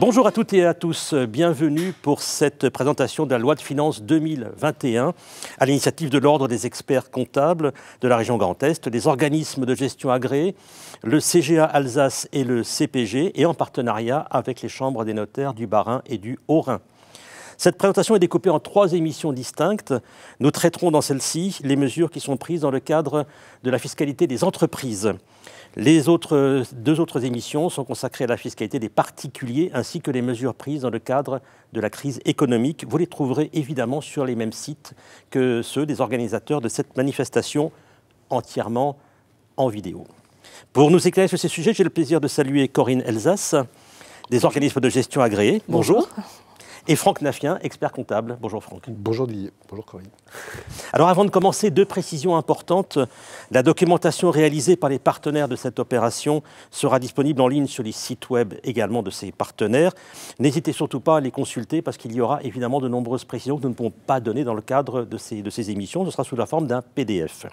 Bonjour à toutes et à tous, bienvenue pour cette présentation de la loi de finances 2021 à l'initiative de l'Ordre des experts comptables de la région Grand Est, des organismes de gestion agréés, le CGA Alsace et le CPG, et en partenariat avec les chambres des notaires du Bas-Rhin et du Haut-Rhin. Cette présentation est découpée en 3 émissions distinctes. Nous traiterons dans celle-ci les mesures qui sont prises dans le cadre de la fiscalité des entreprises. Les 2 autres émissions sont consacrées à la fiscalité des particuliers ainsi que les mesures prises dans le cadre de la crise économique. Vous les trouverez évidemment sur les mêmes sites que ceux des organisateurs de cette manifestation, entièrement en vidéo. Pour nous éclairer sur ces sujets, j'ai le plaisir de saluer Corinne Elsass, des organismes de gestion agréés. Bonjour. Et Franck Nafien, expert comptable. Bonjour Franck. Bonjour Didier, bonjour Corinne. Alors avant de commencer, 2 précisions importantes. La documentation réalisée par les partenaires de cette opération sera disponible en ligne sur les sites web également de ces partenaires. N'hésitez surtout pas à les consulter parce qu'il y aura évidemment de nombreuses précisions que nous ne pouvons pas donner dans le cadre de ces émissions. Ce sera sous la forme d'un PDF.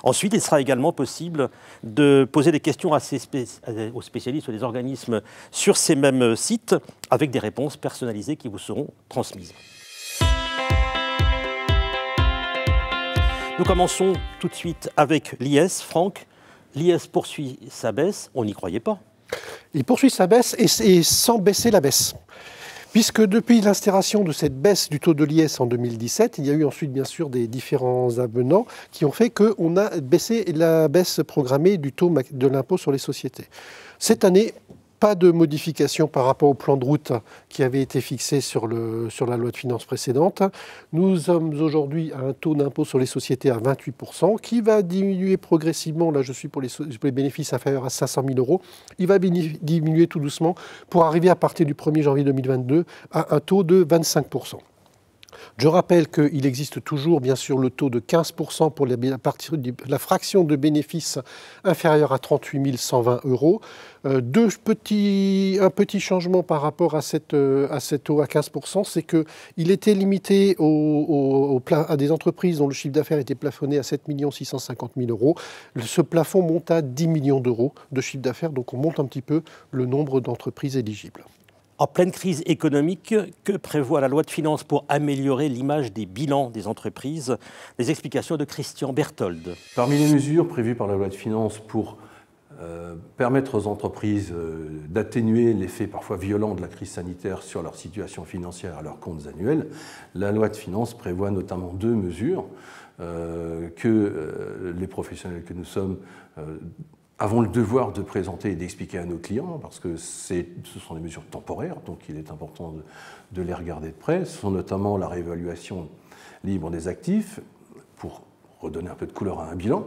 Ensuite, il sera également possible de poser des questions aux spécialistes, des organismes sur ces mêmes sites, avec des réponses personnalisées qui vous seront transmises. Nous commençons tout de suite avec l'IS. Franck, l'IS poursuit sa baisse, on n'y croyait pas. Il poursuit sa baisse et sans baisser la baisse. Puisque depuis l'instauration de cette baisse du taux de l'IS en 2017, il y a eu ensuite bien sûr des différents avenants qui ont fait qu'on a baissé la baisse programmée du taux de l'impôt sur les sociétés. Cette année, pas de modification par rapport au plan de route qui avait été fixé sur la loi de finances précédente. Nous sommes aujourd'hui à un taux d'impôt sur les sociétés à 28%, qui va diminuer progressivement. Là, je suis pour les bénéfices inférieurs à 500 000 €. Il va diminuer tout doucement pour arriver à partir du 1er janvier 2022 à un taux de 25%. Je rappelle qu'il existe toujours, bien sûr, le taux de 15% pour la fraction de bénéfices inférieure à 38 120 €. Un petit changement par rapport à cette taux à 15%, c'est qu'il était limité à des entreprises dont le chiffre d'affaires était plafonné à 7 650 000 €. Ce plafond monte à 10 millions d'euros de chiffre d'affaires, donc on monte un petit peu le nombre d'entreprises éligibles. En pleine crise économique, que prévoit la loi de finances pour améliorer l'image des bilans des entreprises? Les explications de Christian Berthold. Parmi les mesures prévues par la loi de finances pour permettre aux entreprises d'atténuer l'effet parfois violent de la crise sanitaire sur leur situation financière à leurs comptes annuels, la loi de finances prévoit notamment 2 mesures que les professionnels que nous sommes avons le devoir de présenter et d'expliquer à nos clients, parce que ce sont des mesures temporaires, donc il est important de les regarder de près. Ce sont notamment la réévaluation libre des actifs, pour redonner un peu de couleur à un bilan,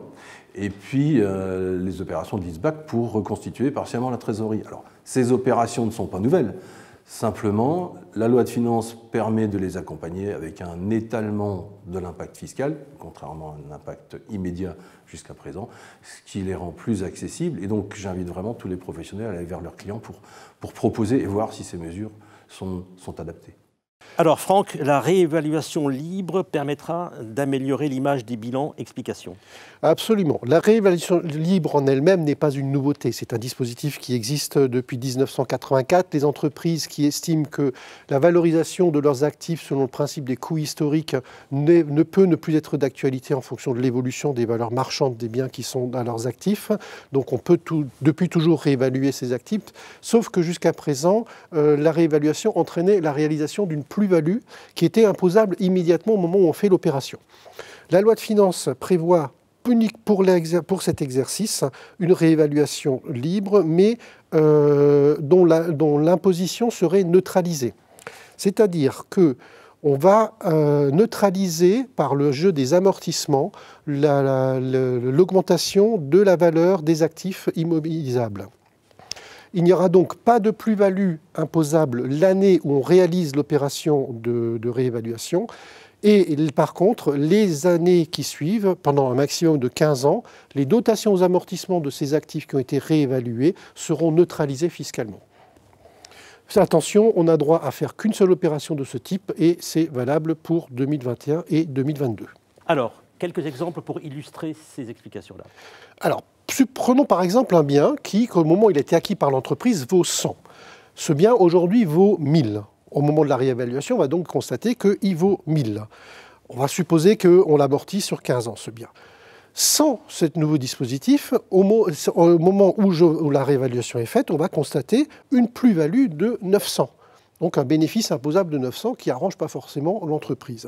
et puis les opérations de leaseback pour reconstituer partiellement la trésorerie. Alors, ces opérations ne sont pas nouvelles. Simplement, la loi de finances permet de les accompagner avec un étalement de l'impact fiscal, contrairement à un impact immédiat jusqu'à présent, ce qui les rend plus accessibles. Et donc, j'invite vraiment tous les professionnels à aller vers leurs clients pour proposer et voir si ces mesures sont adaptées. Alors Franck, la réévaluation libre permettra d'améliorer l'image des bilans. Explication. Absolument. La réévaluation libre en elle-même n'est pas une nouveauté. C'est un dispositif qui existe depuis 1984. Les entreprises qui estiment que la valorisation de leurs actifs selon le principe des coûts historiques ne peut ne plus être d'actualité en fonction de l'évolution des valeurs marchandes des biens qui sont dans leurs actifs. Donc on peut depuis toujours réévaluer ces actifs, sauf que jusqu'à présent, la réévaluation entraînait la réalisation d'une plus-value qui était imposable immédiatement au moment où on fait l'opération. La loi de finances prévoit unique pour cet exercice une réévaluation libre, mais dont l'imposition serait neutralisée. C'est-à-dire qu'on va neutraliser par le jeu des amortissements l'augmentation de la valeur des actifs immobilisables. Il n'y aura donc pas de plus-value imposable l'année où on réalise l'opération de réévaluation. Et par contre, les années qui suivent, pendant un maximum de 15 ans, les dotations aux amortissements de ces actifs qui ont été réévalués seront neutralisées fiscalement. Attention, on n'a droit à faire qu'une seule opération de ce type et c'est valable pour 2021 et 2022. Alors, quelques exemples pour illustrer ces explications-là. Alors, prenons par exemple un bien qui, au moment où il a été acquis par l'entreprise, vaut 100. Ce bien, aujourd'hui, vaut 1000. Au moment de la réévaluation, on va donc constater qu'il vaut 1000. On va supposer qu'on l'amortit sur 15 ans, ce bien. Sans ce nouveau dispositif, au moment où la réévaluation est faite, on va constater une plus-value de 900. Donc un bénéfice imposable de 900 qui n'arrange pas forcément l'entreprise.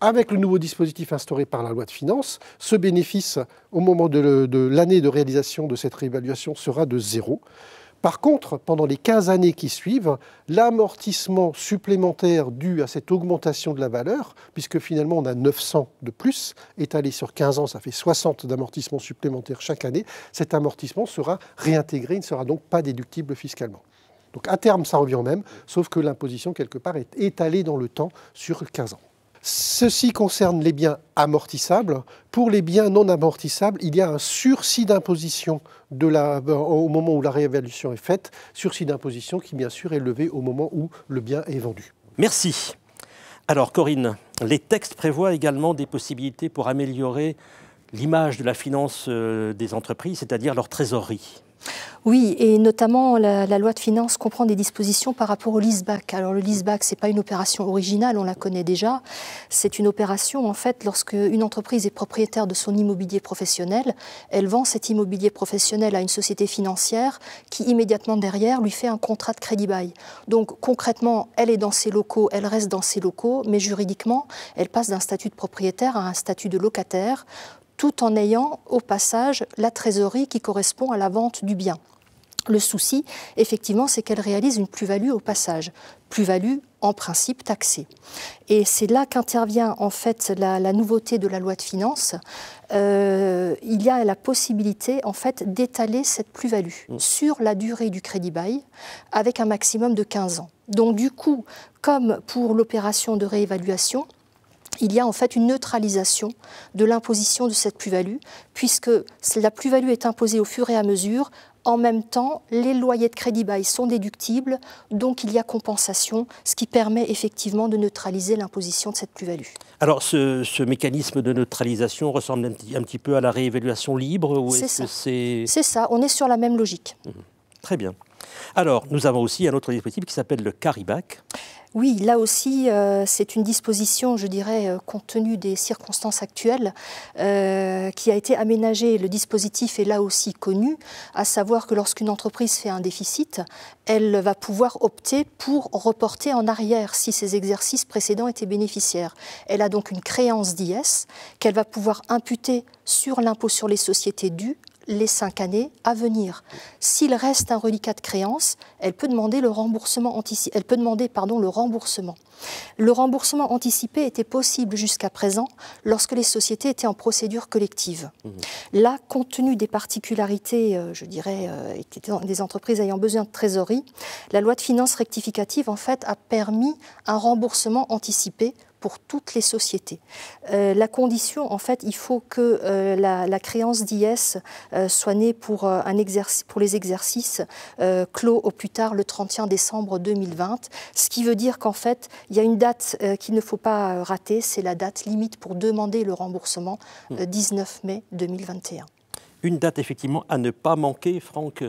Avec le nouveau dispositif instauré par la loi de finances, ce bénéfice, au moment de l'année de réalisation de cette réévaluation, sera de 0. Par contre, pendant les 15 années qui suivent, l'amortissement supplémentaire dû à cette augmentation de la valeur, puisque finalement on a 900 de plus, étalé sur 15 ans, ça fait 60 d'amortissement supplémentaire chaque année, cet amortissement sera réintégré, il ne sera donc pas déductible fiscalement. Donc à terme, ça revient au même, sauf que l'imposition, quelque part, est étalée dans le temps sur 15 ans. Ceci concerne les biens amortissables. Pour les biens non amortissables, il y a un sursis d'imposition au moment où la réévaluation est faite, sursis d'imposition qui bien sûr est levé au moment où le bien est vendu. Merci. Alors Corinne, les textes prévoient également des possibilités pour améliorer l'image de la finance des entreprises, c'est-à-dire leur trésorerie. Oui, et notamment la loi de finances comprend des dispositions par rapport au leaseback. Alors le leaseback, ce n'est pas une opération originale, on la connaît déjà. C'est une opération, en fait, lorsque une entreprise est propriétaire de son immobilier professionnel, elle vend cet immobilier professionnel à une société financière qui, immédiatement derrière, lui fait un contrat de crédit-bail. Donc concrètement, elle est dans ses locaux, elle reste dans ses locaux, mais juridiquement, elle passe d'un statut de propriétaire à un statut de locataire, tout en ayant au passage la trésorerie qui correspond à la vente du bien. Le souci, effectivement, c'est qu'elle réalise une plus-value au passage, plus-value en principe taxée. Et c'est là qu'intervient en fait la nouveauté de la loi de finances. Il y a la possibilité en fait d'étaler cette plus-value sur la durée du crédit-bail avec un maximum de 15 ans. Donc du coup, comme pour l'opération de réévaluation, il y a en fait une neutralisation de l'imposition de cette plus-value, puisque la plus-value est imposée au fur et à mesure. En même temps, les loyers de crédit-bail sont déductibles, donc il y a compensation, ce qui permet effectivement de neutraliser l'imposition de cette plus-value. Alors, ce mécanisme de neutralisation ressemble un petit peu à la réévaluation libre? C'est ça. C'est ça, on est sur la même logique. Très bien. Alors, nous avons aussi un autre dispositif qui s'appelle le carry-back. Oui, là aussi, c'est une disposition, je dirais, compte tenu des circonstances actuelles, qui a été aménagée. Le dispositif est là aussi connu, à savoir que lorsqu'une entreprise fait un déficit, elle va pouvoir opter pour reporter en arrière si ses exercices précédents étaient bénéficiaires. Elle a donc une créance d'IS qu'elle va pouvoir imputer sur l'impôt sur les sociétés dû les 5 années à venir. S'il reste un reliquat de créance, elle peut demander le remboursement anticipé. Le remboursement anticipé était possible jusqu'à présent lorsque les sociétés étaient en procédure collective. Là, compte tenu des particularités, je dirais, des entreprises ayant besoin de trésorerie, la loi de finances rectificative, en fait, a permis un remboursement anticipé pour toutes les sociétés. La condition, en fait, il faut que la créance d'IS soit née pour les exercices clos au plus tard le 31 décembre 2020, ce qui veut dire qu'en fait, il y a une date qu'il ne faut pas rater, c'est la date limite pour demander le remboursement, 19 mai 2021. Une date effectivement à ne pas manquer, Franck.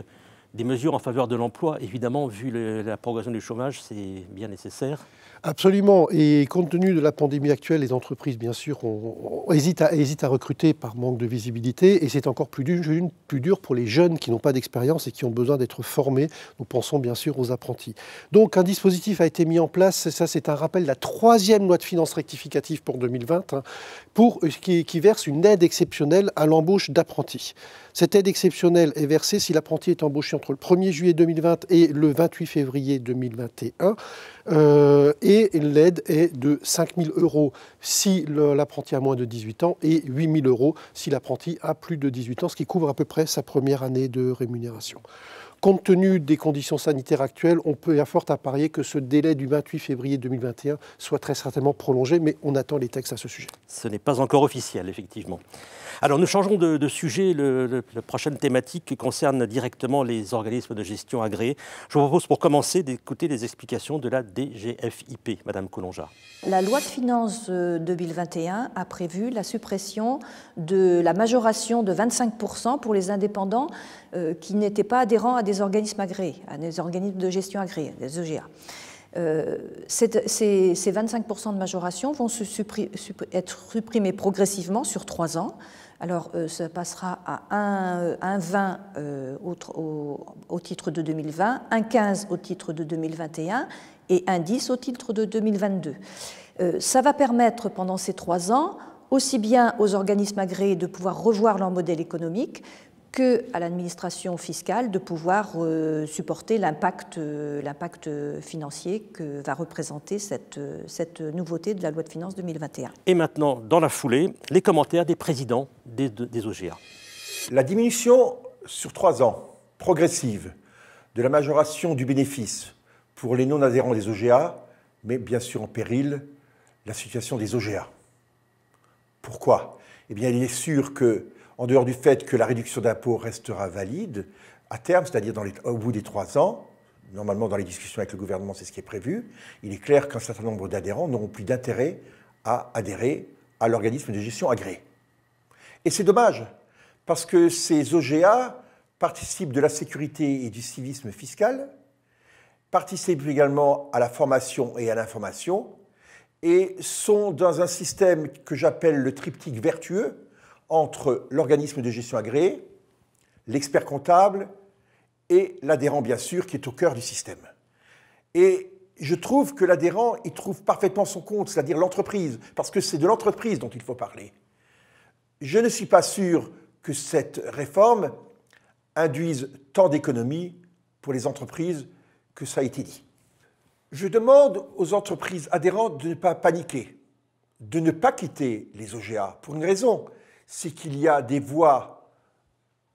Des mesures en faveur de l'emploi, évidemment, vu la progression du chômage, c'est bien nécessaire. Absolument. Et compte tenu de la pandémie actuelle, les entreprises, bien sûr, hésitent à recruter par manque de visibilité. Et c'est encore plus dur pour les jeunes qui n'ont pas d'expérience et qui ont besoin d'être formés. Nous pensons bien sûr aux apprentis. Donc un dispositif a été mis en place. Ça, c'est un rappel de la 3e loi de finances rectificative pour 2020, qui verse une aide exceptionnelle à l'embauche d'apprentis. Cette aide exceptionnelle est versée si l'apprenti est embauché entre le 1er juillet 2020 et le 28 février 2021. Et l'aide est de 5 000 € si l'apprenti a moins de 18 ans et 8 000 € si l'apprenti a plus de 18 ans, ce qui couvre à peu près sa première année de rémunération. Compte tenu des conditions sanitaires actuelles, on peut à fort à parier que ce délai du 28 février 2021 soit très certainement prolongé, mais on attend les textes à ce sujet. Ce n'est pas encore officiel, effectivement. Alors nous changeons de sujet. La prochaine thématique concerne directement les organismes de gestion agréés. Je vous propose pour commencer d'écouter les explications de la DGFiP, Madame Collonja. La loi de finances 2021 a prévu la suppression de la majoration de 25% pour les indépendants qui n'étaient pas adhérents à des des organismes agréés, à des organismes de gestion agréés, des EGA. Ces 25% de majoration vont être supprimés progressivement sur 3 ans. Alors, ça passera à un 20 au titre de 2020, un 15 au titre de 2021 et un 10 au titre de 2022. Ça va permettre pendant ces 3 ans aussi bien aux organismes agréés de pouvoir revoir leur modèle économique qu'à l'administration fiscale de pouvoir supporter l'impact financier que va représenter cette nouveauté de la loi de finances 2021. Et maintenant, dans la foulée, les commentaires des présidents des OGA. La diminution sur 3 ans, progressive, de la majoration du bénéfice pour les non-adhérents des OGA, met bien sûr en péril la situation des OGA. Pourquoi ? Eh bien, il est sûr que, en dehors du fait que la réduction d'impôt restera valide, à terme, c'est-à-dire au bout des 3 ans, normalement dans les discussions avec le gouvernement, c'est ce qui est prévu, il est clair qu'un certain nombre d'adhérents n'auront plus d'intérêt à adhérer à l'organisme de gestion agréé. Et c'est dommage, parce que ces OGA participent de la sécurité et du civisme fiscal, participent également à la formation et à l'information, et sont dans un système que j'appelle le triptyque vertueux, entre l'organisme de gestion agréé, l'expert comptable et l'adhérent, bien sûr, qui est au cœur du système. Et je trouve que l'adhérent y trouve parfaitement son compte, c'est-à-dire l'entreprise, parce que c'est de l'entreprise dont il faut parler. Je ne suis pas sûr que cette réforme induise tant d'économies pour les entreprises que ça a été dit. Je demande aux entreprises adhérentes de ne pas paniquer, de ne pas quitter les OGA, pour une raison, c'est qu'il y a des voies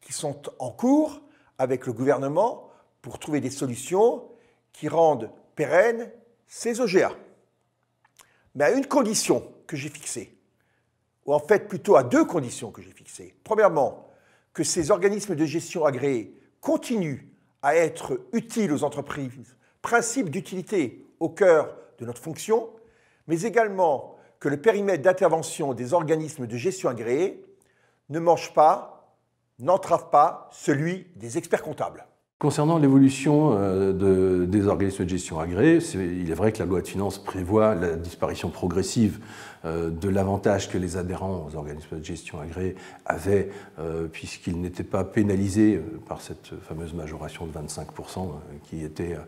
qui sont en cours avec le gouvernement pour trouver des solutions qui rendent pérennes ces OGA. Mais à une condition que j'ai fixée, ou en fait plutôt à 2 conditions que j'ai fixées. Premièrement, que ces organismes de gestion agréés continuent à être utiles aux entreprises, principe d'utilité au cœur de notre fonction, mais également que le périmètre d'intervention des organismes de gestion agréés ne mange pas, n'entrave pas celui des experts comptables. Concernant l'évolution des organismes de gestion agréés, il est vrai que la loi de finances prévoit la disparition progressive de l'avantage que les adhérents aux organismes de gestion agréés avaient, puisqu'ils n'étaient pas pénalisés par cette fameuse majoration de 25% qui était,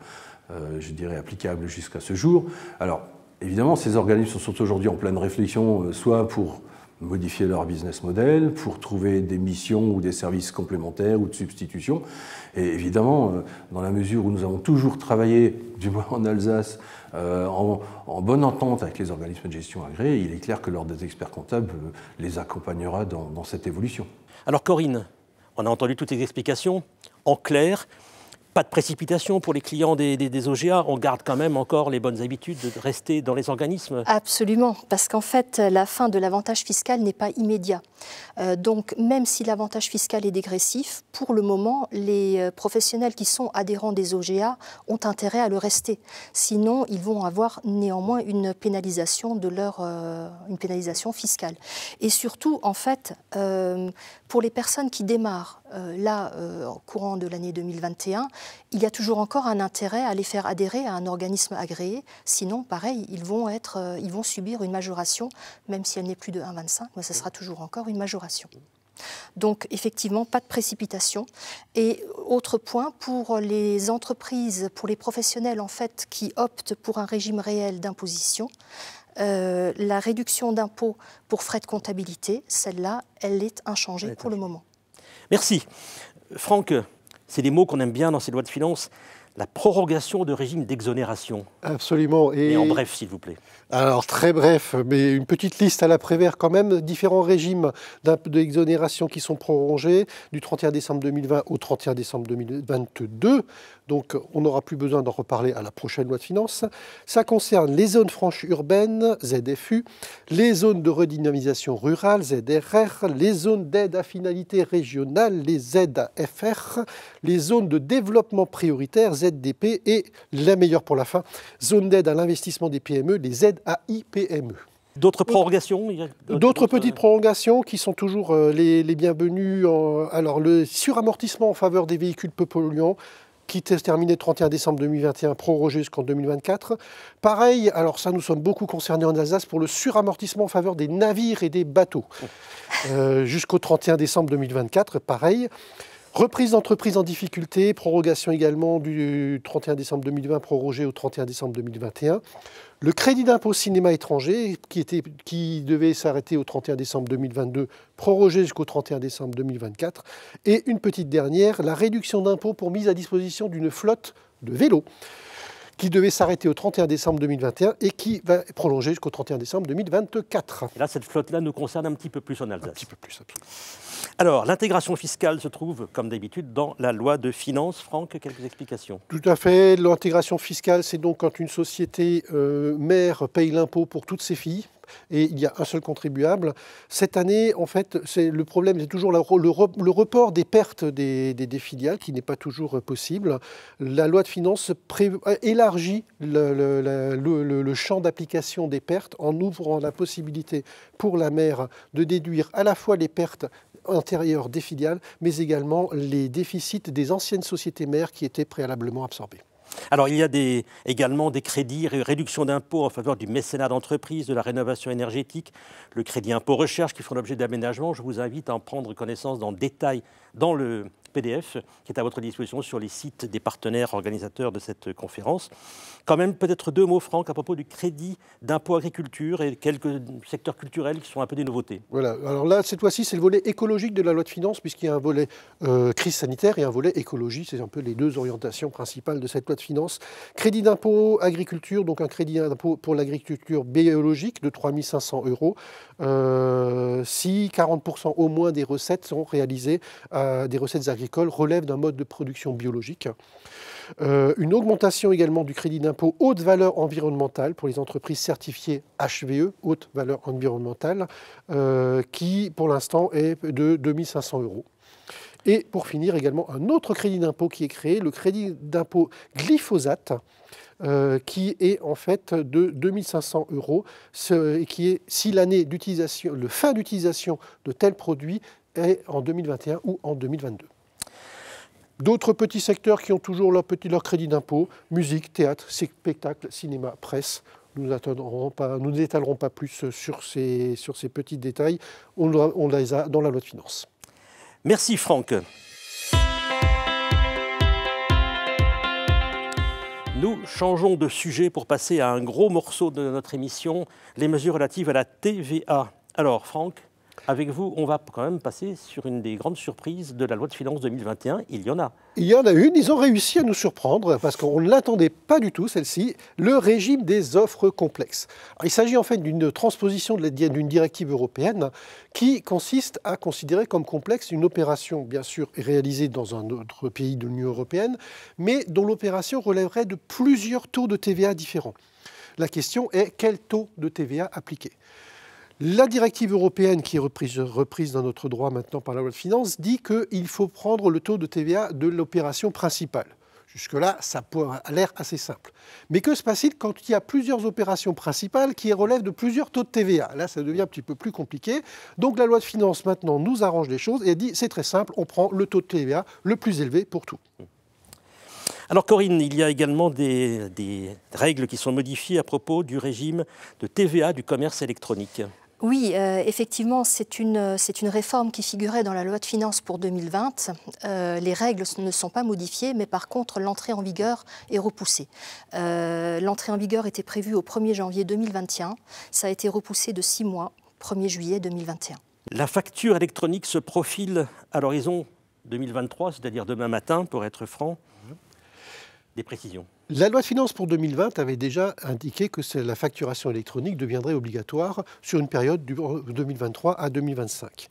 je dirais, applicable jusqu'à ce jour. Alors, évidemment, ces organismes sont aujourd'hui en pleine réflexion, soit pour modifier leur business model, pour trouver des missions ou des services complémentaires ou de substitution. Et évidemment, dans la mesure où nous avons toujours travaillé, du moins en Alsace, en bonne entente avec les organismes de gestion agréés, il est clair que l'Ordre des experts comptables les accompagnera dans cette évolution. Alors Corinne, on a entendu toutes les explications. En clair, pas de précipitation pour les clients des OGA, on garde quand même encore les bonnes habitudes de rester dans les organismes. Absolument, parce qu'en fait, la fin de l'avantage fiscal n'est pas immédiat. Donc, même si l'avantage fiscal est dégressif, pour le moment, les professionnels qui sont adhérents des OGA ont intérêt à le rester. Sinon, ils vont avoir néanmoins une pénalisation une pénalisation fiscale. Et surtout, en fait, pour les personnes qui démarrent au courant de l'année 2021, il y a toujours encore un intérêt à les faire adhérer à un organisme agréé. Sinon, pareil, ils vont subir une majoration, même si elle n'est plus de 1,25, mais ce sera toujours encore une majoration. Donc, effectivement, pas de précipitation. Et autre point, pour les entreprises, pour les professionnels, en fait, qui optent pour un régime réel d'imposition, la réduction d'impôt pour frais de comptabilité, celle-là, elle est inchangée pour le moment. Merci. Franck, c'est des mots qu'on aime bien dans ces lois de finances. La prorogation de régime d'exonération. Absolument. Et en bref, s'il vous plaît. Alors, très bref, mais une petite liste à la Prévert quand même. Différents régimes d'exonération qui sont prorogés du 31 décembre 2020 au 31 décembre 2022. Donc, on n'aura plus besoin d'en reparler à la prochaine loi de finances. Ça concerne les zones franches urbaines, ZFU, les zones de redynamisation rurale, ZRR, les zones d'aide à finalité régionale, les ZAFR, les zones de développement prioritaire, ZDP, et la meilleure pour la fin, zone d'aide à l'investissement des PME, les ZAIPME. D'autres prorogations? D'autres petites prolongations qui sont toujours les bienvenues. Alors, le suramortissement en faveur des véhicules peu polluants, qui se terminait le 31 décembre 2021, prorogé jusqu'en 2024. Pareil, alors ça, nous sommes beaucoup concernés en Alsace pour le suramortissement en faveur des navires et des bateaux. Jusqu'au 31 décembre 2024, pareil. Reprise d'entreprise en difficulté, prorogation également du 31 décembre 2020, prorogé au 31 décembre 2021. Le crédit d'impôt cinéma étranger, qui devait s'arrêter au 31 décembre 2022, prorogé jusqu'au 31 décembre 2024. Et une petite dernière, la réduction d'impôt pour mise à disposition d'une flotte de vélos, qui devait s'arrêter au 31 décembre 2021 et qui va prolonger jusqu'au 31 décembre 2024. Et là, cette flotte-là nous concerne un petit peu plus en Alsace. Un petit peu plus, absolument. Alors, l'intégration fiscale se trouve, comme d'habitude, dans la loi de finances. Franck, quelques explications? Tout à fait. L'intégration fiscale, c'est donc quand une société mère paye l'impôt pour toutes ses filles, et il y a un seul contribuable. Cette année, en fait, le problème, c'est toujours le report des pertes des filiales, qui n'est pas toujours possible. La loi de finances élargit le champ d'application des pertes en ouvrant la possibilité pour la mère de déduire à la fois les pertes antérieures des filiales, mais également les déficits des anciennes sociétés mères qui étaient préalablement absorbés. Alors, il y a également des crédits, réduction d'impôts en faveur du mécénat d'entreprise, de la rénovation énergétique, le crédit impôt recherche qui font l'objet d'aménagements. Je vous invite à en prendre connaissance dans le détail dans le PDF qui est à votre disposition sur les sites des partenaires organisateurs de cette conférence. Quand même, peut-être deux mots, Franck, à propos du crédit d'impôt agriculture et quelques secteurs culturels qui sont un peu des nouveautés. Voilà, alors là, cette fois-ci, c'est le volet écologique de la loi de finances, puisqu'il y a un volet crise sanitaire et un volet écologie. C'est un peu les deux orientations principales de cette loi de finances. Crédit d'impôt agriculture, donc un crédit d'impôt pour l'agriculture biologique de 3 500 €. Si 40% au moins des recettes sont réalisées, des recettes agricoles relèvent d'un mode de production biologique. Une augmentation également du crédit d'impôt haute valeur environnementale pour les entreprises certifiées HVE, haute valeur environnementale, qui pour l'instant est de 2 500 €. Et pour finir également un autre crédit d'impôt qui est créé, le crédit d'impôt glyphosate, qui est en fait de 2 500 €, et qui est si l'année d'utilisation, le fin d'utilisation de tels produits est en 2021 ou en 2022. D'autres petits secteurs qui ont toujours leur crédit d'impôt, musique, théâtre, spectacle, cinéma, presse. Nous n'étalerons pas plus sur ces petits détails. On les a dans la loi de finances. Merci Franck. Nous changeons de sujet pour passer à un gros morceau de notre émission, les mesures relatives à la TVA. Alors Franck, avec vous, on va quand même passer sur une des grandes surprises de la loi de finances 2021. Il y en a. Il y en a une, ils ont réussi à nous surprendre parce qu'on ne l'attendait pas du tout, celle-ci, le régime des offres complexes. Alors, il s'agit en fait d'une transposition d'une directive européenne qui consiste à considérer comme complexe une opération, bien sûr, réalisée dans un autre pays de l'Union européenne, mais dont l'opération relèverait de plusieurs taux de TVA différents. La question est quel taux de TVA appliquer ? La directive européenne, qui est reprise dans notre droit maintenant par la loi de finances, dit qu'il faut prendre le taux de TVA de l'opération principale. Jusque-là, ça a l'air assez simple. Mais que se passe-t-il quand il y a plusieurs opérations principales qui relèvent de plusieurs taux de TVA? Là, ça devient un petit peu plus compliqué. Donc la loi de finances, maintenant, nous arrange les choses et dit, c'est très simple, on prend le taux de TVA le plus élevé pour tout. Alors Corinne, il y a également des règles qui sont modifiées à propos du régime de TVA du commerce électronique. Oui, effectivement, c'est une réforme qui figurait dans la loi de finances pour 2020. Les règles ne sont pas modifiées, mais par contre, l'entrée en vigueur est repoussée. L'entrée en vigueur était prévue au 1er janvier 2021. Ça a été repoussé de 6 mois, 1er juillet 2021. La facture électronique se profile à l'horizon 2023, c'est-à-dire demain matin, pour être franc. Des précisions. La loi de finances pour 2020 avait déjà indiqué que la facturation électronique deviendrait obligatoire sur une période de 2023 à 2025.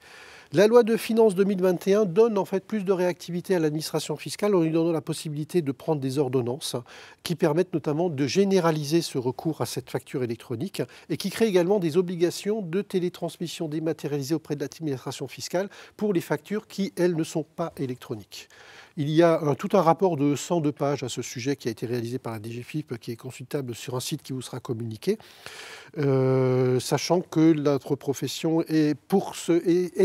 La loi de finances 2021 donne en fait plus de réactivité à l'administration fiscale en lui donnant la possibilité de prendre des ordonnances qui permettent notamment de généraliser ce recours à cette facture électronique et qui créent également des obligations de télétransmission dématérialisée auprès de l'administration fiscale pour les factures qui, elles, ne sont pas électroniques. Il y a tout un rapport de 102 pages à ce sujet qui a été réalisé par la DGFiP, qui est consultable sur un site qui vous sera communiqué, sachant que notre profession est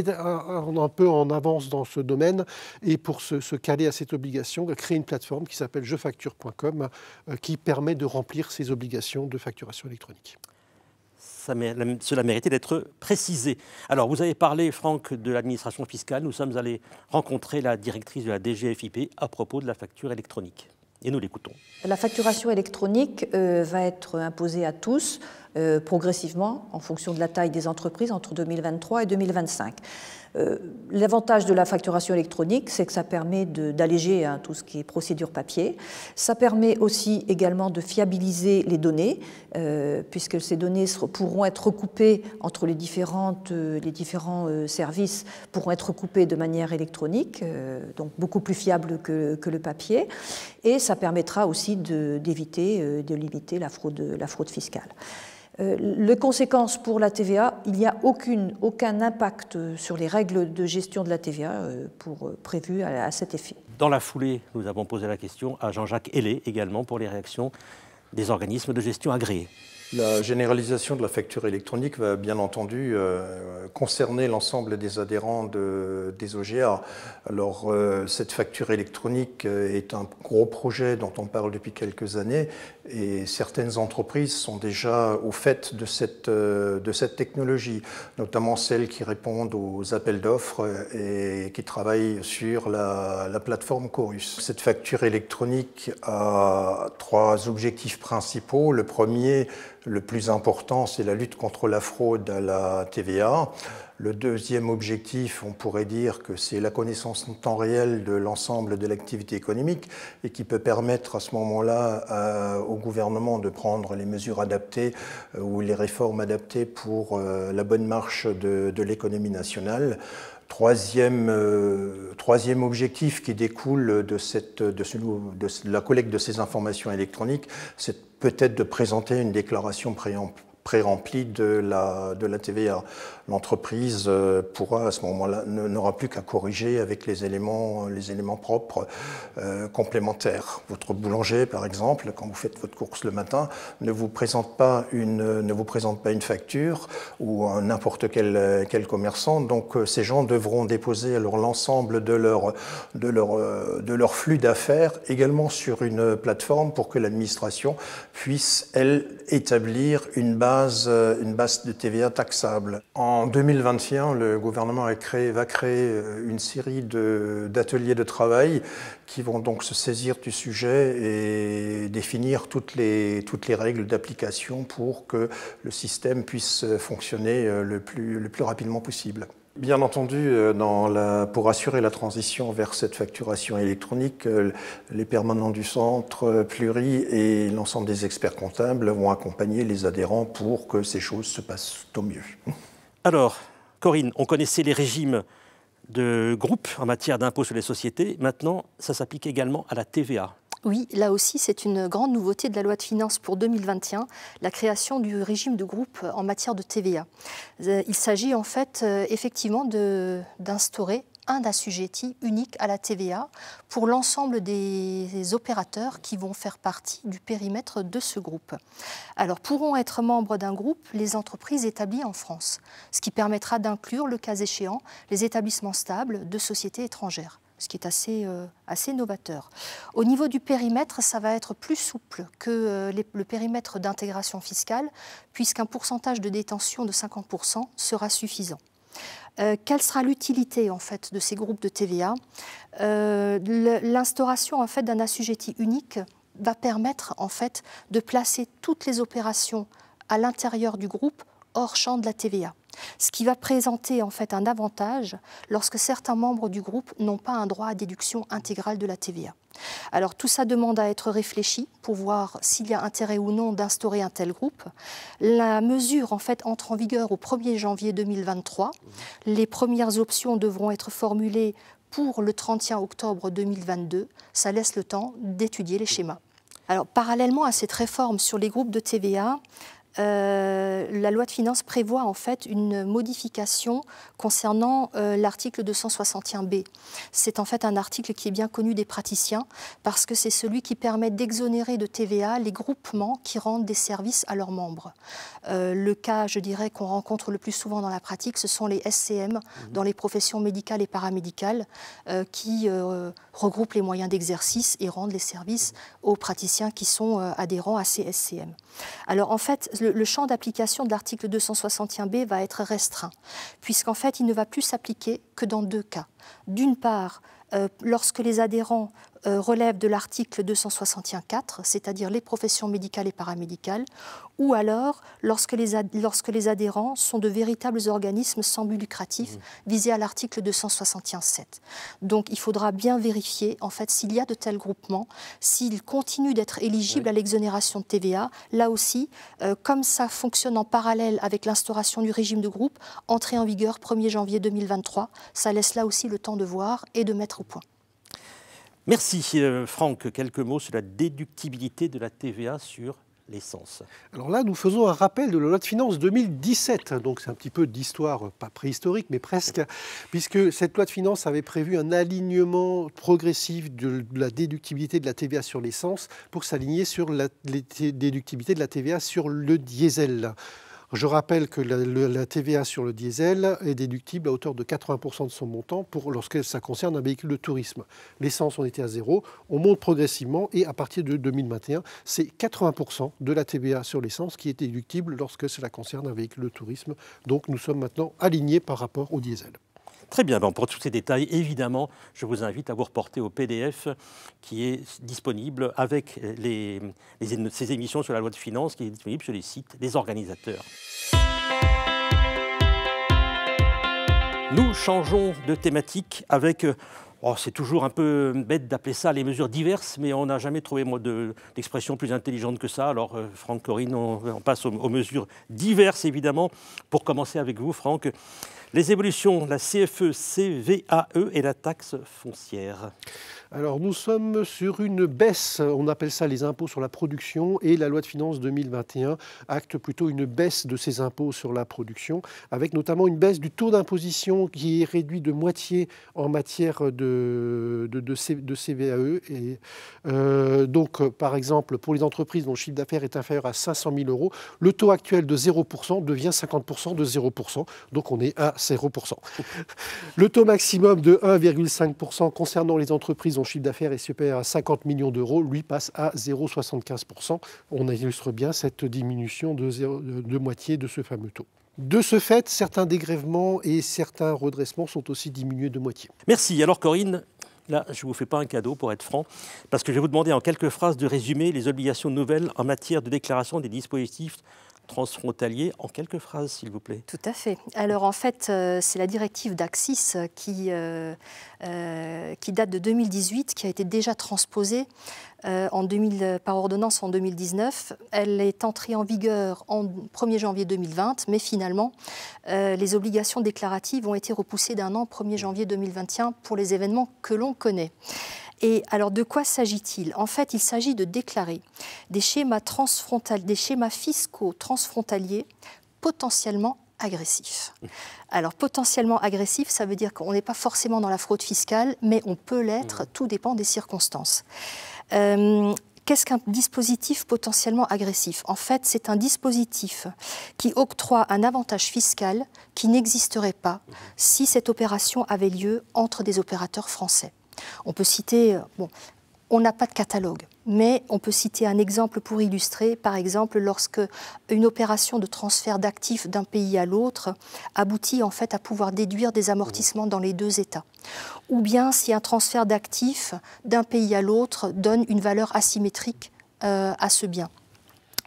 un peu en avance dans ce domaine, et pour se caler à cette obligation, créer une plateforme qui s'appelle jefacture.com, qui permet de remplir ces obligations de facturation électronique. Cela méritait d'être précisé. Alors, vous avez parlé, Franck, de l'administration fiscale. Nous sommes allés rencontrer la directrice de la DGFiP à propos de la facture électronique. Et nous l'écoutons. La facturation électronique va être imposée à tous progressivement en fonction de la taille des entreprises entre 2023 et 2025. L'avantage de la facturation électronique, c'est que ça permet d'alléger tout ce qui est procédure papier. Ça permet aussi également de fiabiliser les données, puisque ces données pourront être recoupées entre les différents services, pourront être recoupées de manière électronique, donc beaucoup plus fiable que le papier. Et ça permettra aussi d'éviter, de limiter la fraude fiscale. Les conséquences pour la TVA, il n'y a aucun impact sur les règles de gestion de la TVA prévues à cet effet. Dans la foulée, nous avons posé la question à Jean-Jacques Hellé également pour les réactions des organismes de gestion agréés. La généralisation de la facture électronique va bien entendu concerner l'ensemble des adhérents des OGA. Alors, cette facture électronique est un gros projet dont on parle depuis quelques années et certaines entreprises sont déjà au fait de cette technologie, notamment celles qui répondent aux appels d'offres et qui travaillent sur la plateforme Chorus. Cette facture électronique a 3 objectifs principaux. Le premier, le plus important, c'est la lutte contre la fraude à la TVA. Le deuxième objectif, on pourrait dire que c'est la connaissance en temps réel de l'ensemble de l'activité économique et qui peut permettre à ce moment-là au gouvernement de prendre les mesures adaptées ou les réformes adaptées pour la bonne marche de l'économie nationale. Troisième objectif qui découle de la collecte de ces informations électroniques, c'est peut-être de présenter une déclaration pré-remplie de la TVA. L'entreprise pourra à ce moment-là, n'aura plus qu'à corriger avec les éléments propres complémentaires. Votre boulanger, par exemple, quand vous faites votre course le matin, ne vous présente pas une facture ou n'importe quel commerçant. Donc ces gens devront déposer alors l'ensemble de leur flux d'affaires également sur une plateforme pour que l'administration puisse, elle, établir une base de TVA taxable. En 2021, le gouvernement va créer une série d'ateliers de travail qui vont donc se saisir du sujet et définir toutes les règles d'application pour que le système puisse fonctionner le plus rapidement possible. Bien entendu, pour assurer la transition vers cette facturation électronique, les permanents du centre, Pluri et l'ensemble des experts comptables vont accompagner les adhérents pour que ces choses se passent au mieux. Alors, Corinne, on connaissait les régimes de groupe en matière d'impôt sur les sociétés. Maintenant, ça s'applique également à la TVA. Oui, là aussi, c'est une grande nouveauté de la loi de finances pour 2021, la création du régime de groupe en matière de TVA. Il s'agit en fait effectivement d'instaurer un assujetti unique à la TVA pour l'ensemble des opérateurs qui vont faire partie du périmètre de ce groupe. Alors, pourront être membres d'un groupe les entreprises établies en France, ce qui permettra d'inclure, le cas échéant, les établissements stables de sociétés étrangères, ce qui est assez novateur. Au niveau du périmètre, ça va être plus souple que le périmètre d'intégration fiscale, puisqu'un pourcentage de détention de 50% sera suffisant. Quelle sera l'utilité en fait de ces groupes de TVA? L'instauration en fait d'un assujetti unique va permettre en fait de placer toutes les opérations à l'intérieur du groupe hors champ de la TVA. Ce qui va présenter en fait un avantage lorsque certains membres du groupe n'ont pas un droit à déduction intégrale de la TVA. Alors tout ça demande à être réfléchi pour voir s'il y a intérêt ou non d'instaurer un tel groupe. La mesure en fait entre en vigueur au 1er janvier 2023. Les premières options devront être formulées pour le 31 octobre 2022. Ça laisse le temps d'étudier les schémas. Alors parallèlement à cette réforme sur les groupes de TVA, la loi de finances prévoit en fait une modification concernant l'article 261B. C'est en fait un article qui est bien connu des praticiens parce que c'est celui qui permet d'exonérer de TVA les groupements qui rendent des services à leurs membres. Le cas, je dirais, qu'on rencontre le plus souvent dans la pratique, ce sont les SCM dans les professions médicales et paramédicales qui regroupent les moyens d'exercice et rendent les services aux praticiens qui sont adhérents à ces SCM. Alors en fait, le champ d'application de l'article 261B va être restreint, puisqu'en fait, il ne va plus s'appliquer que dans deux cas. D'une part, lorsque les adhérents relèvent de l'article 261.4, c'est-à-dire les professions médicales et paramédicales, ou alors lorsque les adhérents sont de véritables organismes sans but lucratif visés à l'article 261.7. Donc il faudra bien vérifier en fait s'il y a de tels groupements, s'ils continuent d'être éligibles à l'exonération de TVA. Là aussi, comme ça fonctionne en parallèle avec l'instauration du régime de groupe, entrée en vigueur 1er janvier 2023, ça laisse là aussi le temps de voir et de mettre au point. Merci Franck. Quelques mots sur la déductibilité de la TVA sur l'essence. Alors là, nous faisons un rappel de la loi de finances 2017. Donc c'est un petit peu d'histoire, pas préhistorique, mais presque, puisque cette loi de finances avait prévu un alignement progressif de la déductibilité de la TVA sur l'essence pour s'aligner sur la déductibilité de la TVA sur le diesel. Je rappelle que la TVA sur le diesel est déductible à hauteur de 80% de son montant lorsque ça concerne un véhicule de tourisme. L'essence, on était à 0, on monte progressivement et à partir de 2021, c'est 80% de la TVA sur l'essence qui est déductible lorsque cela concerne un véhicule de tourisme. Donc nous sommes maintenant alignés par rapport au diesel. Très bien, pour tous ces détails, évidemment, je vous invite à vous reporter au PDF qui est disponible avec ces émissions sur la loi de finances, qui est disponible sur les sites des organisateurs. Nous changeons de thématique avec... c'est toujours un peu bête d'appeler ça les mesures diverses, mais on n'a jamais trouvé d'expression plus intelligente que ça. Alors, Franck, Corinne, on passe aux mesures diverses, évidemment. Pour commencer avec vous, Franck, les évolutions de la CFE, CVAE et la taxe foncière. Alors nous sommes sur une baisse, on appelle ça les impôts sur la production, et la loi de finances 2021 acte plutôt une baisse de ces impôts sur la production, avec notamment une baisse du taux d'imposition qui est réduit de moitié en matière de CVAE. Et, donc par exemple, pour les entreprises dont le chiffre d'affaires est inférieur à 500 000 €, le taux actuel de 0% devient 50% de 0%, donc on est à 0%. Le taux maximum de 1,5% concernant les entreprises dont le chiffre d'affaires est supérieur à 50 millions d'euros, lui passe à 0,75%. On illustre bien cette diminution de moitié de ce fameux taux. De ce fait, certains dégrèvements et certains redressements sont aussi diminués de moitié. Merci. Alors Corinne, là, je ne vous fais pas un cadeau pour être franc, parce que je vais vous demander en quelques phrases de résumer les obligations nouvelles en matière de déclaration des dispositifs transfrontalier en quelques phrases, s'il vous plaît. Tout à fait. Alors en fait, c'est la directive d'Axis qui date de 2018, qui a été déjà transposée par ordonnance en 2019. Elle est entrée en vigueur en 1er janvier 2020, mais finalement, les obligations déclaratives ont été repoussées d'un an, 1er janvier 2021, pour les événements que l'on connaît. Et alors, de quoi s'agit-il? En fait, il s'agit de déclarer des schémas fiscaux transfrontaliers potentiellement agressifs. Alors, potentiellement agressif, ça veut dire qu'on n'est pas forcément dans la fraude fiscale, mais on peut l'être, tout dépend des circonstances. Qu'est-ce qu'un dispositif potentiellement agressif? En fait, c'est un dispositif qui octroie un avantage fiscal qui n'existerait pas si cette opération avait lieu entre des opérateurs français. On peut citer, on n'a pas de catalogue, mais on peut citer un exemple pour illustrer. Par exemple, lorsque une opération de transfert d'actifs d'un pays à l'autre aboutit en fait à pouvoir déduire des amortissements dans les deux États. Ou bien si un transfert d'actifs d'un pays à l'autre donne une valeur asymétrique à ce bien.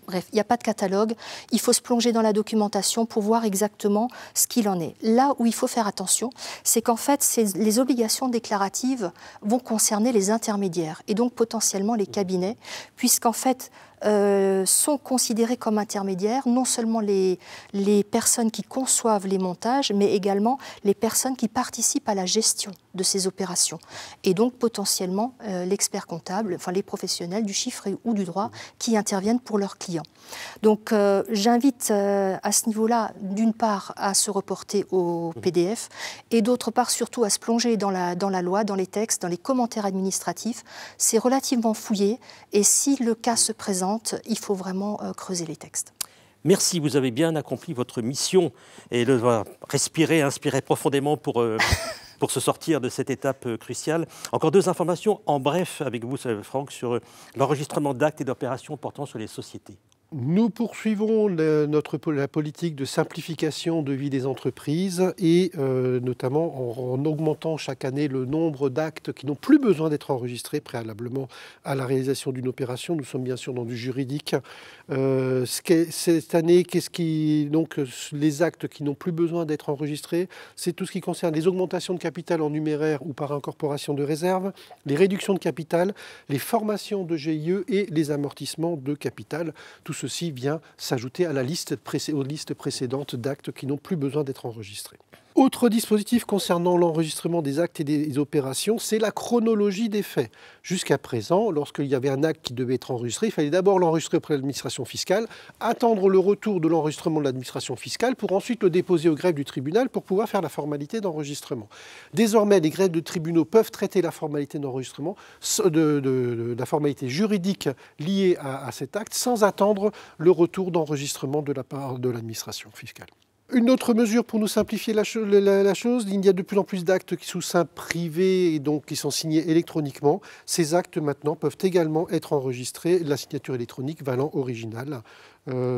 Bref, il n'y a pas de catalogue, il faut se plonger dans la documentation pour voir exactement ce qu'il en est. Là où il faut faire attention, c'est qu'en fait, les obligations déclaratives vont concerner les intermédiaires et donc potentiellement les cabinets, puisqu'en fait, sont considérés comme intermédiaires, non seulement les personnes qui conçoivent les montages, mais également les personnes qui participent à la gestion de ces opérations. Et donc potentiellement l'expert comptable, enfin les professionnels du chiffre ou du droit qui interviennent pour leurs clients. Donc j'invite à ce niveau-là, d'une part, à se reporter au PDF et d'autre part surtout à se plonger dans la loi, dans les textes, dans les commentaires administratifs. C'est relativement fouillé et si le cas se présente, il faut vraiment creuser les textes. Merci, vous avez bien accompli votre mission et respirer, inspirer profondément pour se sortir de cette étape cruciale. Encore 2 informations en bref avec vous, Franck, sur l'enregistrement d'actes et d'opérations portant sur les sociétés. Nous poursuivons la politique de simplification de vie des entreprises et notamment en augmentant chaque année le nombre d'actes qui n'ont plus besoin d'être enregistrés préalablement à la réalisation d'une opération. Nous sommes bien sûr dans du juridique. Cette année, donc, les actes qui n'ont plus besoin d'être enregistrés, c'est tout ce qui concerne les augmentations de capital en numéraire ou par incorporation de réserve, les réductions de capital, les formations de GIE et les amortissements de capital. Tout ceci vient s'ajouter à aux listes précédentes d'actes qui n'ont plus besoin d'être enregistrés. Autre dispositif concernant l'enregistrement des actes et des opérations, c'est la chronologie des faits. Jusqu'à présent, lorsqu'il y avait un acte qui devait être enregistré, il fallait d'abord l'enregistrer auprès de l'administration fiscale, attendre le retour de l'enregistrement de l'administration fiscale pour ensuite le déposer au greffe du tribunal pour pouvoir faire la formalité d'enregistrement. Désormais, les greffes de tribunaux peuvent traiter la formalité d'enregistrement, la formalité juridique liée à cet acte, sans attendre le retour d'enregistrement de la part de l'administration fiscale. Une autre mesure pour nous simplifier la chose, il y a de plus en plus d'actes sous seing privé et donc qui sont signés électroniquement. Ces actes maintenant peuvent également être enregistrés. La signature électronique valant original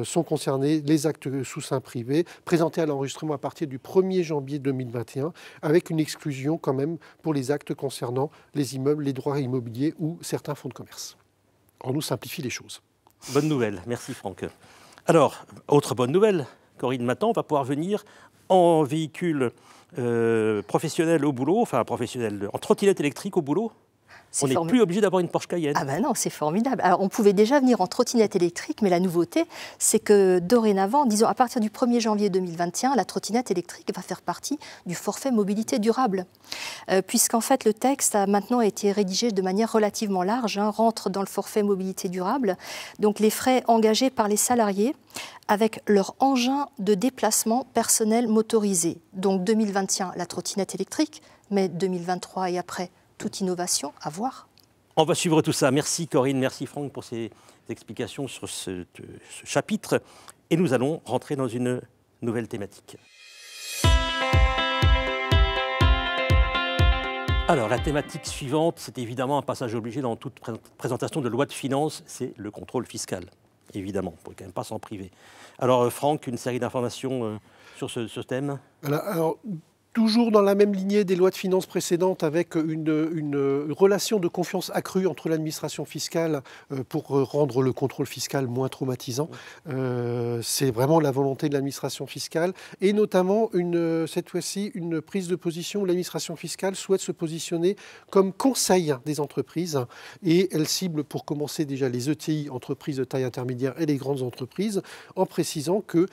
sont concernés les actes sous seing privé présentés à l'enregistrement à partir du 1er janvier 2021 avec une exclusion quand même pour les actes concernant les immeubles, les droits immobiliers ou certains fonds de commerce. On nous simplifie les choses. Bonne nouvelle, merci Franck. Alors, autre bonne nouvelle, Corinne Mattan, on va pouvoir venir en véhicule professionnel au boulot, enfin professionnel, en trottinette électrique au boulot. On n'est plus obligé d'avoir une Porsche Cayenne. Ah ben non, c'est formidable. Alors on pouvait déjà venir en trottinette électrique, mais la nouveauté, c'est que dorénavant, disons à partir du 1er janvier 2021, la trottinette électrique va faire partie du forfait mobilité durable. Puisqu'en fait, le texte a maintenant été rédigé de manière relativement large, rentre dans le forfait mobilité durable. Donc les frais engagés par les salariés avec leur engin de déplacement personnel motorisé. Donc 2021, la trottinette électrique, mais 2023 et après, toute innovation à voir. On va suivre tout ça. Merci Corinne, merci Franck pour ces explications sur ce chapitre. Et nous allons rentrer dans une nouvelle thématique. Alors la thématique suivante, c'est évidemment un passage obligé dans toute présentation de loi de finances, c'est le contrôle fiscal. Évidemment, on ne peut quand même pas s'en priver. Alors Franck, une série d'informations sur ce thème. Alors, toujours dans la même lignée des lois de finances précédentes, avec une relation de confiance accrue entre l'administration fiscale pour rendre le contrôle fiscal moins traumatisant. C'est vraiment la volonté de l'administration fiscale. Et notamment, cette fois-ci, une prise de position où l'administration fiscale souhaite se positionner comme conseil des entreprises. Et elle cible, pour commencer déjà, les ETI, entreprises de taille intermédiaire, et les grandes entreprises, en précisant que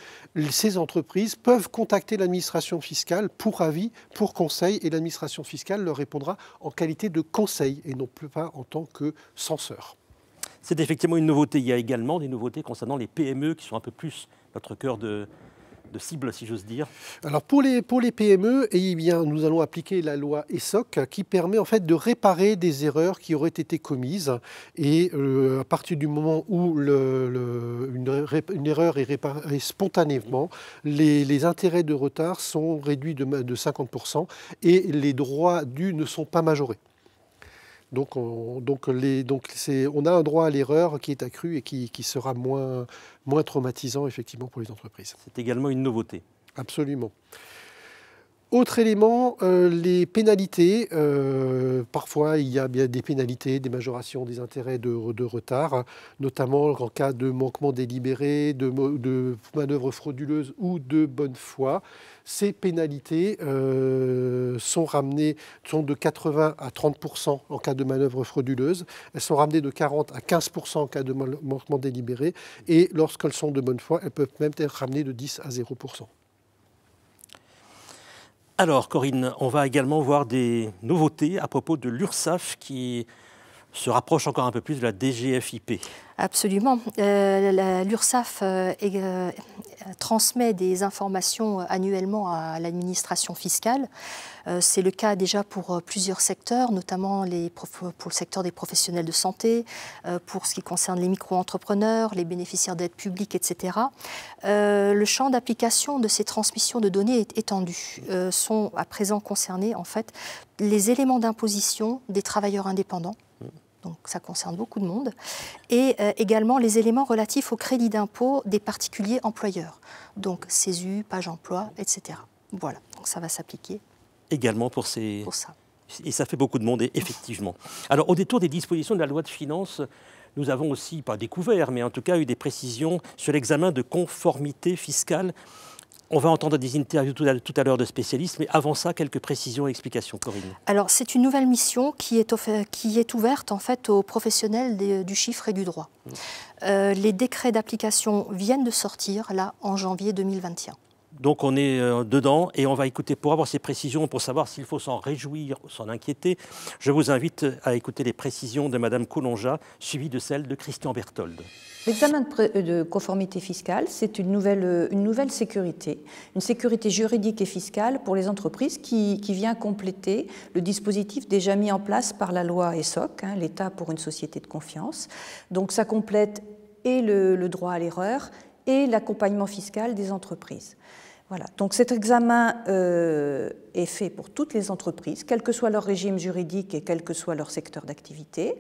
ces entreprises peuvent contacter l'administration fiscale pour avis, pour conseil, et l'administration fiscale leur répondra en qualité de conseil et non plus pas en tant que censeur. C'est effectivement une nouveauté. Il y a également des nouveautés concernant les PME qui sont un peu plus notre cœur de cible, si j'ose dire. Alors pour les PME, eh bien, nous allons appliquer la loi ESSOC qui permet en fait de réparer des erreurs qui auraient été commises. Et à partir du moment où une erreur est réparée spontanément, les intérêts de retard sont réduits de 50% et les droits dus ne sont pas majorés. Donc on a un droit à l'erreur qui est accru et qui sera moins traumatisant effectivement pour les entreprises. C'est également une nouveauté. Absolument. Autre élément, les pénalités. Parfois, il y a bien des pénalités, des majorations des intérêts de retard, notamment en cas de manquement délibéré, de manœuvres frauduleuses ou de bonne foi. Ces pénalités sont de 80 à 30% en cas de manœuvre frauduleuse. Elles sont ramenées de 40 à 15% en cas de manquement délibéré. Et lorsqu'elles sont de bonne foi, elles peuvent même être ramenées de 10 à 0%. Alors, Corinne, on va également voir des nouveautés à propos de l'URSSAF qui se rapproche encore un peu plus de la DGFiP. Absolument. L'URSSAF transmet des informations annuellement à l'administration fiscale. C'est le cas déjà pour plusieurs secteurs, notamment pour le secteur des professionnels de santé, pour ce qui concerne les micro-entrepreneurs, les bénéficiaires d'aides publiques, etc. Le champ d'application de ces transmissions de données est étendu. Sont à présent concernés en fait les éléments d'imposition des travailleurs indépendants. Donc ça concerne beaucoup de monde, et également les éléments relatifs au crédit d'impôt des particuliers employeurs, donc CESU, page emploi, etc. Voilà, donc ça va s'appliquer. Également pour ça. Et ça fait beaucoup de monde, effectivement. Alors au détour des dispositions de la loi de finances, nous avons aussi, pas découvert, mais en tout cas eu des précisions sur l'examen de conformité fiscale. On va entendre des interviews tout à l'heure de spécialistes, mais avant ça, quelques précisions et explications, Corinne. Alors, c'est une nouvelle mission qui est ouverte en fait aux professionnels du chiffre et du droit. Les décrets d'application viennent de sortir, là, en janvier 2021. Donc on est dedans et on va écouter, pour avoir ces précisions, pour savoir s'il faut s'en réjouir ou s'en inquiéter, je vous invite à écouter les précisions de Mme Coulonja, suivies de celles de Christian Berthold. L'examen de conformité fiscale, c'est une nouvelle sécurité, une sécurité juridique et fiscale pour les entreprises qui vient compléter le dispositif déjà mis en place par la loi ESSOC, l'État pour une société de confiance. Donc ça complète et le droit à l'erreur et l'accompagnement fiscal des entreprises. Voilà. Donc cet examen est fait pour toutes les entreprises, quel que soit leur régime juridique et quel que soit leur secteur d'activité.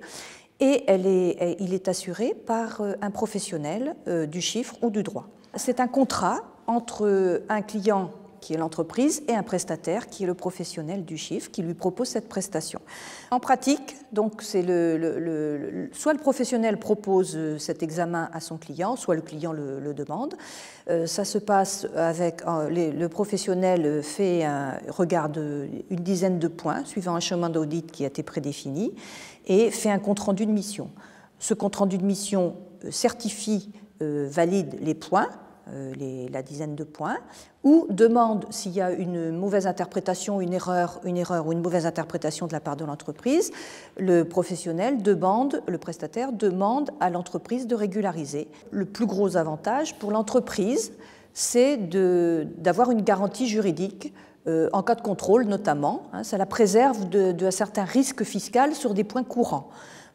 Et il est assuré par un professionnel du chiffre ou du droit. C'est un contrat entre un client qui est l'entreprise et un prestataire qui est le professionnel du chiffre qui lui propose cette prestation. En pratique, donc c'est soit le professionnel propose cet examen à son client, soit le client le demande. Ça se passe avec le professionnel regarde une dizaine de points suivant un chemin d'audit qui a été prédéfini et fait un compte-rendu de mission. Ce compte-rendu de mission certifie, valide les points, la dizaine de points, ou demande s'il y a une mauvaise interprétation, une erreur ou une mauvaise interprétation de la part de l'entreprise, le prestataire demande à l'entreprise de régulariser. Le plus gros avantage pour l'entreprise, c'est d'avoir une garantie juridique en cas de contrôle notamment. Ça la préserve de certains risques fiscaux sur des points courants.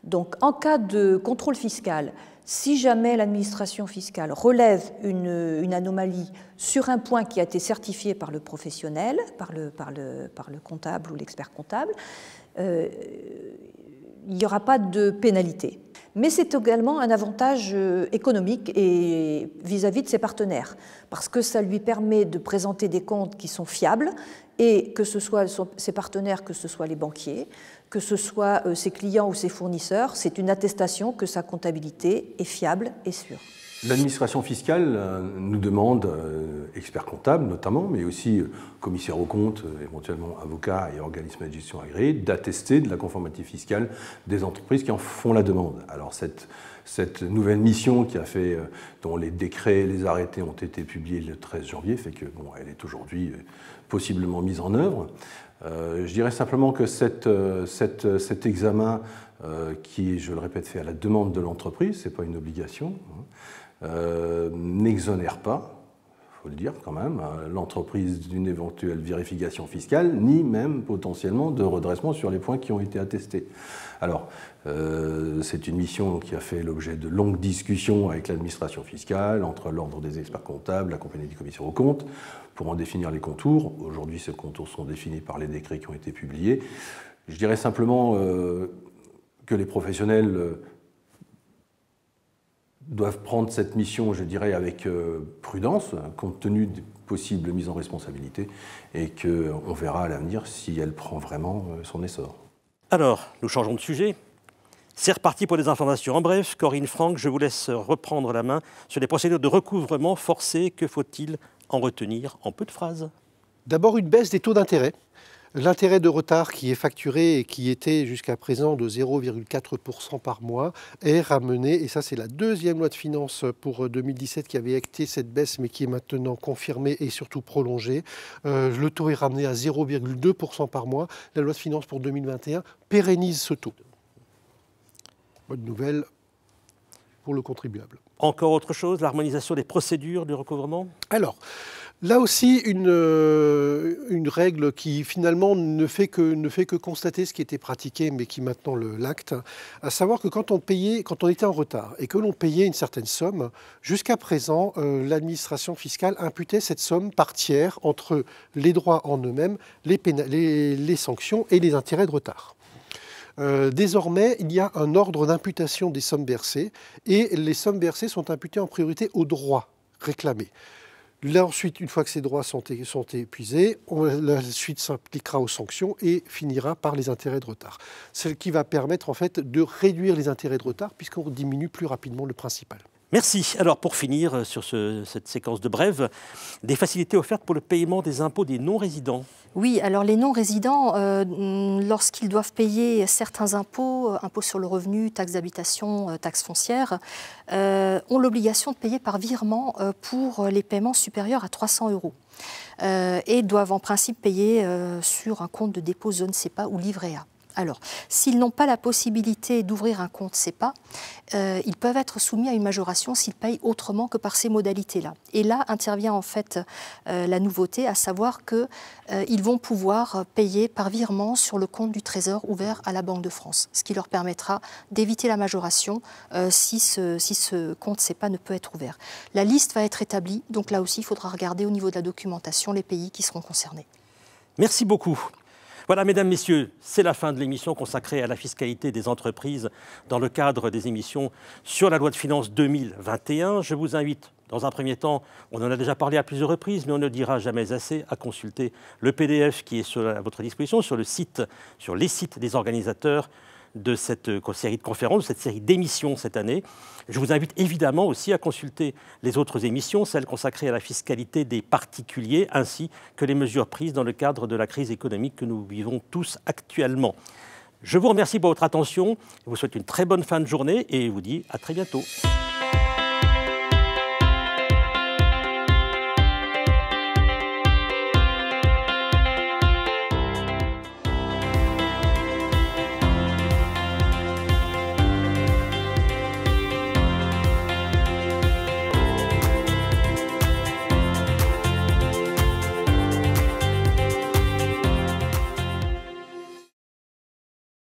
Donc en cas de contrôle fiscal, si jamais l'administration fiscale relève une anomalie sur un point qui a été certifié par le professionnel, par le comptable ou l'expert comptable, il n'y aura pas de pénalité. Mais c'est également un avantage économique et vis-à-vis de ses partenaires, parce que ça lui permet de présenter des comptes qui sont fiables, et que ce soit ses partenaires, que ce soit les banquiers, que ce soit ses clients ou ses fournisseurs, c'est une attestation que sa comptabilité est fiable et sûre. L'administration fiscale nous demande, experts comptables notamment, mais aussi commissaires aux comptes, éventuellement avocats et organismes de gestion agréés, d'attester de la conformité fiscale des entreprises qui en font la demande. Alors cette nouvelle mission dont les décrets, les arrêtés ont été publiés le 13 janvier, fait que elle est aujourd'hui possiblement mise en œuvre. Je dirais simplement que cet examen, qui est, je le répète, fait à la demande de l'entreprise, ce n'est pas une obligation, n'exonère pas, il faut le dire quand même, l'entreprise d'une éventuelle vérification fiscale, ni même potentiellement de redressement sur les points qui ont été attestés. Alors, c'est une mission qui a fait l'objet de longues discussions avec l'administration fiscale, entre l'ordre des experts comptables, la compagnie des commissaires aux comptes, pour en définir les contours. Aujourd'hui, ces contours sont définis par les décrets qui ont été publiés. Je dirais simplement que les professionnels doivent prendre cette mission, je dirais, avec prudence, compte tenu des possibles mises en responsabilité, et qu'on verra à l'avenir si elle prend vraiment son essor. Alors, nous changeons de sujet. C'est reparti pour des informations. En bref, Corinne Franck, je vous laisse reprendre la main sur les procédures de recouvrement forcé. Que faut-il en retenir en peu de phrases? D'abord, une baisse des taux d'intérêt. L'intérêt de retard qui est facturé et qui était jusqu'à présent de 0,4% par mois est ramené, et ça c'est la deuxième loi de finances pour 2017 qui avait acté cette baisse mais qui est maintenant confirmée et surtout prolongée. Le taux est ramené à 0,2% par mois. La loi de finances pour 2021 pérennise ce taux. Bonne nouvelle pour le contribuable. Encore autre chose, l'harmonisation des procédures du recouvrement? Alors, là aussi, une règle qui finalement ne fait que constater ce qui était pratiqué, mais qui maintenant l'acte, à savoir que quand on était en retard et que l'on payait une certaine somme, jusqu'à présent, l'administration fiscale imputait cette somme par tiers entre les droits en eux-mêmes, les sanctions et les intérêts de retard. Désormais, il y a un ordre d'imputation des sommes versées et les sommes versées sont imputées en priorité aux droits réclamés. Là, ensuite, une fois que ces droits sont épuisés, la suite s'appliquera aux sanctions et finira par les intérêts de retard. Ce qui va permettre en fait de réduire les intérêts de retard puisqu'on diminue plus rapidement le principal. Merci. Alors pour finir sur cette séquence de brève, des facilités offertes pour le paiement des impôts des non-résidents. Oui, alors les non-résidents, lorsqu'ils doivent payer certains impôts, impôts sur le revenu, taxes d'habitation, taxes foncières, ont l'obligation de payer par virement pour les paiements supérieurs à 300 € et doivent en principe payer sur un compte de dépôt zone CEPA ou livret A. Alors, s'ils n'ont pas la possibilité d'ouvrir un compte CEPA, ils peuvent être soumis à une majoration s'ils payent autrement que par ces modalités-là. Et là intervient en fait la nouveauté, à savoir qu'ils vont pouvoir payer par virement sur le compte du Trésor ouvert à la Banque de France, ce qui leur permettra d'éviter la majoration si ce compte CEPA ne peut être ouvert. La liste va être établie, donc là aussi il faudra regarder au niveau de la documentation les pays qui seront concernés. Merci beaucoup. Voilà, mesdames, messieurs, c'est la fin de l'émission consacrée à la fiscalité des entreprises dans le cadre des émissions sur la loi de finances 2021. Je vous invite, dans un premier temps, on en a déjà parlé à plusieurs reprises, mais on ne dira jamais assez, à consulter le PDF qui est à votre disposition sur les sites des organisateurs de cette série de conférences, de cette série d'émissions cette année. Je vous invite évidemment aussi à consulter les autres émissions, celles consacrées à la fiscalité des particuliers, ainsi que les mesures prises dans le cadre de la crise économique que nous vivons tous actuellement. Je vous remercie pour votre attention, je vous souhaite une très bonne fin de journée et vous dis à très bientôt.